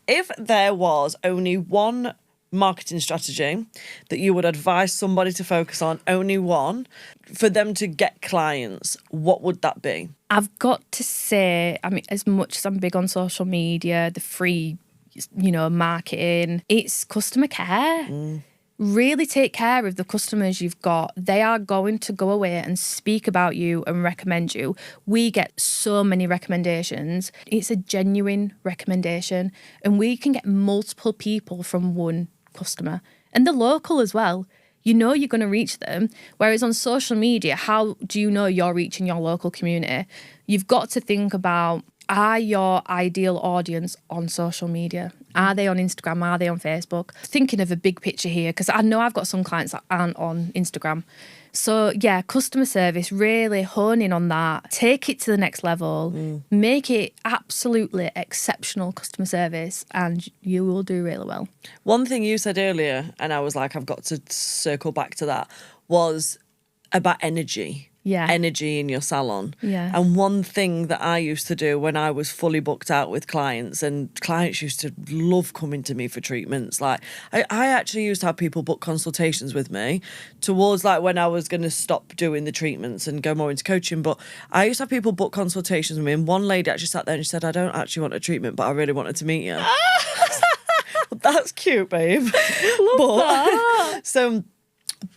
if there was only one marketing strategy that you would advise somebody to focus on, only one, for them to get clients, what would that be? I've got to say, I mean, as much as I'm big on social media, the free, marketing, it's customer care. Really take care of the customers you've got. They are going to go away and speak about you and recommend you. We get so many recommendations. It's a genuine recommendation, and we can get multiple people from one customer, and they're local as well. You're going to reach them. Whereas on social media, how do you know you're reaching your local community? You've got to think about, are your ideal audience on social media? Are they on Instagram? Are they on Facebook? Thinking of a big picture here, because I know I've got some clients that aren't on Instagram. So yeah, customer service, really hone in on that. Take it to the next level. Make it absolutely exceptional customer service, and you will do really well. One thing you said earlier, and I was like, I've got to circle back to that, was about energy. Yeah. Energy in your salon. Yeah. And one thing that I used to do when I was fully booked out with clients, and clients used to love coming to me for treatments. Like I actually used to have people book consultations with me towards like when I was going to stop doing the treatments and go more into coaching. But I used to have people book consultations with me, and one lady actually sat there and she said, I don't actually want a treatment, but I really wanted to meet you. Well, that's cute, babe. Love that.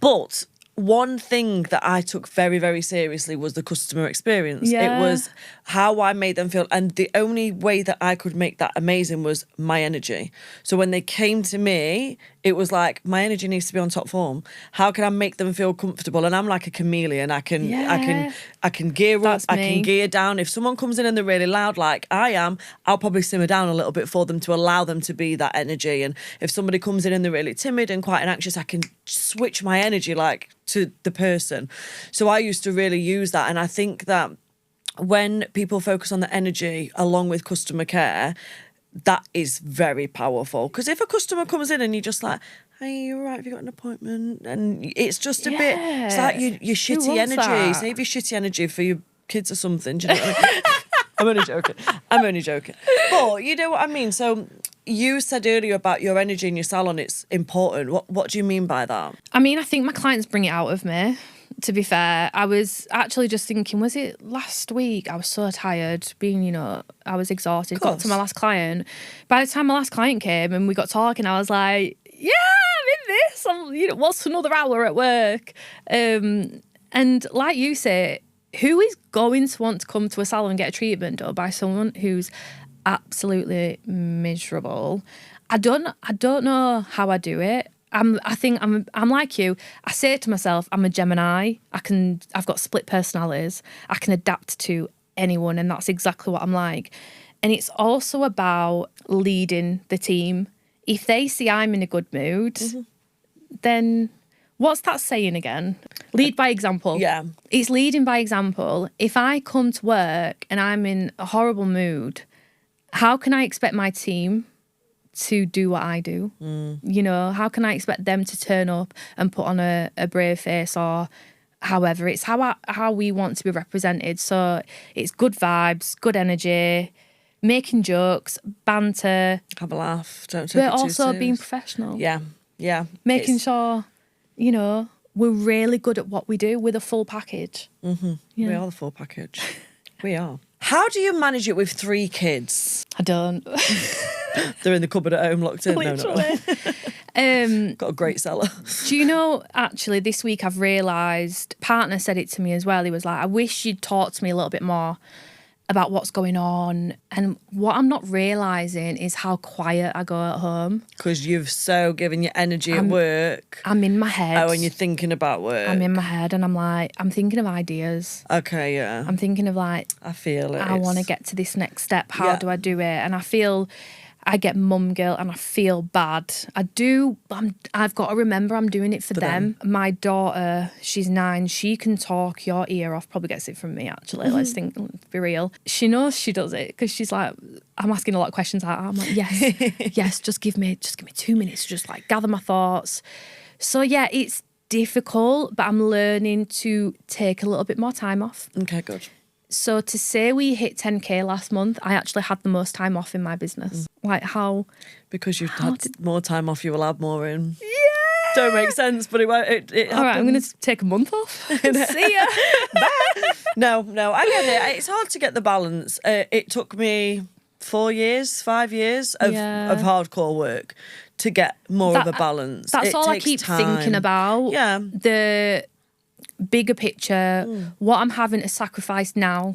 But one thing that I took very, very seriously was the customer experience. Yeah. It was how I made them feel. And the only way that I could make that amazing was my energy. So when they came to me, it was like, my energy needs to be on top form. How can I make them feel comfortable? And I'm like a chameleon. I can gear up, That's I me. can gear down. If someone comes in and they're really loud like I am, I'll probably simmer down a little bit for them to allow them to be that energy. And if somebody comes in and they're really timid and quite anxious, I can switch my energy like to the person. So I used to really use that. And I think that when people focus on the energy along with customer care, that is very powerful. Because if a customer comes in and you're just like, hey, you're right, have you got an appointment? And it's just a bit, it's like your shitty energy. That? Save your shitty energy for your kids or something. Do you know what I mean? I'm only joking. But you know what I mean? So you said earlier about your energy in your salon, it's important. What do you mean by that? I mean, I think my clients bring it out of me, to be fair. I was actually just thinking, was it last week? I was so tired, I was exhausted. Got to my last client. By the time my last client came and we got talking, I was like, yeah, I'm in this. What's another hour at work? And like you say, who is going to want to come to a salon and get a treatment done by someone who's absolutely miserable? I don't know how I do it. I think I'm like you. I say to myself, I'm a Gemini. I've got split personalities. I can adapt to anyone, and that's exactly what I'm like. And it's also about leading the team. If they see I'm in a good mood, then what's that saying again? Lead by example. Yeah. It's leading by example. If I come to work and I'm in a horrible mood, how can I expect my team to do what I do? How can I expect them to turn up and put on a brave face, or however? It's how we want to be represented. So it's good vibes, good energy, making jokes, banter. Have a laugh. Don't take it but too also serious. being professional. Yeah. Making sure, we're really good at what we do. We're the full package. Yeah. We are the full package. We are. How do you manage it with 3 kids? I don't. They're in the cupboard at home, locked in. Literally. No. Got a great cellar. Do you know, actually, this week I've realised, partner said it to me as well. He was like, I wish you'd talk to me a little bit more about what's going on. And what I'm not realising is how quiet I go at home. Because you've so given your energy at work. I'm in my head. Oh, and you're thinking about work. I'm in my head and I'm thinking of ideas. Okay, yeah. I'm thinking of I feel it. I want to get to this next step. How do I do it? And I feel I get mum guilt and I feel bad. I do. I've got to remember I'm doing it for them. My daughter, she's 9. She can talk your ear off. Probably gets it from me, actually. Let's be real. She knows she does it because she's like, I'm asking a lot of questions. I'm like, yes, just give me 2 minutes to just like gather my thoughts. So yeah, it's difficult, but I'm learning to take a little bit more time off. Okay, good. So to say we hit 10K last month, I actually had the most time off in my business. Like how? Because you've had more time off, you will have more in. Yeah. Don't make sense, but it all right, I'm going to take a month off. See ya. No, I get it. It's hard to get the balance. It took me 5 years of hardcore work to get more of a balance. That's all I keep thinking about. Yeah. The bigger picture, what I'm having to sacrifice now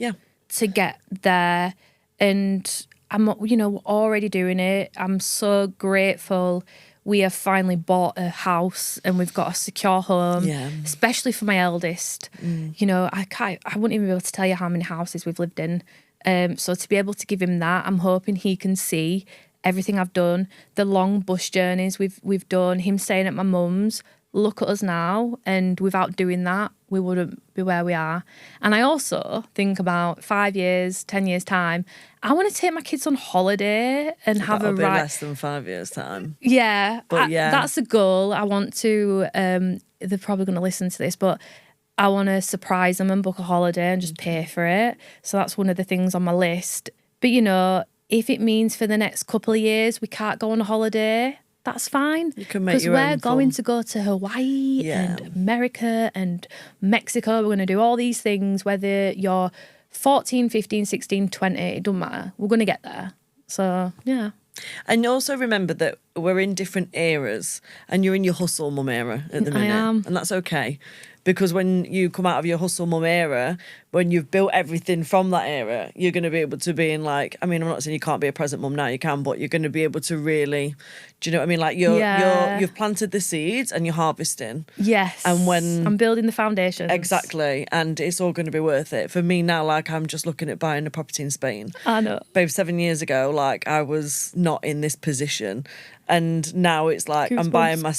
to get there. And I'm, already doing it. I'm so grateful. We have finally bought a house and we've got a secure home, especially for my eldest. I wouldn't even be able to tell you how many houses we've lived in. So to be able to give him that, I'm hoping he can see everything I've done, the long bus journeys we've done, him staying at my mum's. Look at us now, and without doing that, we wouldn't be where we are. And I also think about 5 years, 10 years time, I want to take my kids on holiday and have a less than 5 years time. Yeah, but that's a goal. I want to. They're probably going to listen to this, but I want to surprise them and book a holiday and just pay for it. So that's one of the things on my list. But if it means for the next couple of years we can't go on a holiday, that's fine. You can make your own because we're going to go to Hawaii and America and Mexico. We're going to do all these things, whether you're 14, 15, 16, 20, it doesn't matter. We're going to get there. So, yeah. And also remember that we're in different eras and you're in your hustle mum era at the minute. I am. And that's okay. Because when you come out of your hustle mum era, when you've built everything from that era, you're going to be able to be in I'm not saying you can't be a present mum now, you can, but you're going to be able to really, do you know what I mean? Like you've planted the seeds and you're harvesting. Yes. And when I'm building the foundations. Exactly. And it's all going to be worth it. For me now, I'm just looking at buying a property in Spain. I know. Babe, 7 years ago, I was not in this position. And now it's I'm buying my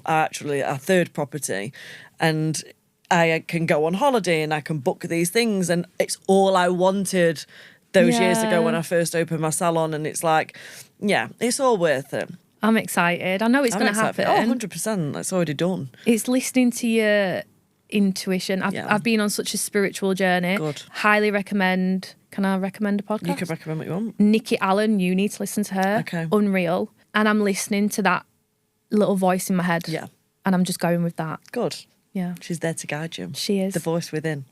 our third property. And I can go on holiday and I can book these things. And it's all I wanted those years ago when I first opened my salon. And it's it's all worth it. I'm excited. I know it's going to happen. Oh, 100%. That's already done. It's listening to your intuition. I've been on such a spiritual journey. Good. Highly recommend. Can I recommend a podcast? You can recommend what you want. Nikki Allen, you need to listen to her. Okay. Unreal. And I'm listening to that little voice in my head. Yeah. And I'm just going with that. Good. Yeah. She's there to guide you. She is. The voice within.